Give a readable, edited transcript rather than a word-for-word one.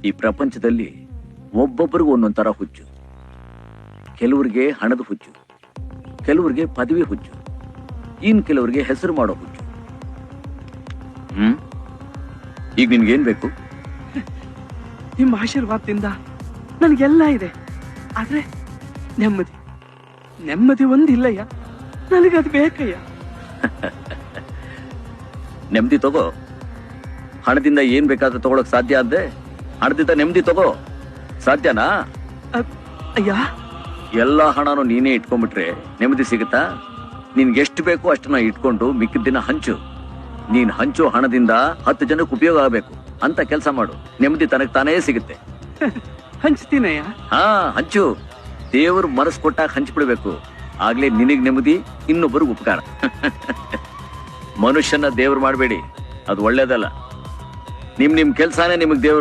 ಈ ಪ್ರಪಂಚದಲ್ಲಿ ಒಬ್ಬೊಬ್ಬರಿಗೂ ಒಂದೊಂದ್ ತರ ಹುಚ್ಚು. ಕೆಲವರಿಗೆ ಹಣದ ಹುಚ್ಚು, ಕೆಲವರಿಗೆ ಪದವಿ ಹುಚ್ಚು, ಇನ್ ಕೆಲವರಿಗೆ ಹೆಸರು ಮಾಡೋ ಹುಚ್ಚು. ಈಗ ನಿನ್ಗೇನ್ ಬೇಕು? ನಿಮ್ಮ ಆಶೀರ್ವಾದದಿಂದ ನನಗೆಲ್ಲ ಇದೆ, ಆದ್ರೆ ನೆಮ್ಮದಿ ನೆಮ್ಮದಿ ಒಂದಿಲ್ಲಯ್ಯ. ನನಗದು ಬೇಕಯ್ಯ. ನೆಮ್ಮದಿ ತಗೋ. ಹಣದಿಂದ ಏನ್ ಬೇಕಾದ್ರೂ ತಗೊಳಕ್ ಸಾಧ್ಯ ಅಂದೆ, ಹಣದಿಂದ ನೆಮ್ಮದಿ ತಗೋ. ಸಾಧ್ಯನಾ? ಅಯ್ಯ, ಎಲ್ಲಾ ಹಣನು ನೀನೇ ಇಟ್ಕೊಂಡ್ಬಿಟ್ರೆ ನೆಮ್ಮದಿ ಸಿಗುತ್ತಾ? ನಿನ್ಗೆ ಎಷ್ಟು ಬೇಕೋ ಅಷ್ಟನ್ನ ಇಟ್ಕೊಂಡು ಮಿಕ್ಕಿದ ದಿನ ಹಂಚು. ನೀನ್ ಹಂಚೋ ಹಣದಿಂದ 10 ಜನಕ್ಕೆ ಉಪಯೋಗ ಆಗಬೇಕು ಅಂತ ಕೆಲಸ ಮಾಡು. ನೆಮ್ಮದಿ ತನಗ್ ತಾನೇ ಸಿಗುತ್ತೆ. ಹಂಚ್ತೀನಯ್ಯ. ಹಾ, ಹಂಚು. ದೇವ್ರು ಮನಸ್ಸು ಕೊಟ್ಟಾಗ ಹಂಚ್ಬಿಡ್ಬೇಕು. ಆಗ್ಲೇ ನಿನಗ್ ನೆಮ್ಮದಿ, ಇನ್ನೊಬ್ಬರಿಗೆ ಉಪಕಾರ. ಮನುಷ್ಯನ ದೇವ್ರು ಮಾಡಬೇಡಿ, ಅದು ಒಳ್ಳೇದಲ್ಲ. ನಿಮ್ ಕೆಲ್ಸಾನೇ ನಿಮಗ್ ದೇವ್ರು.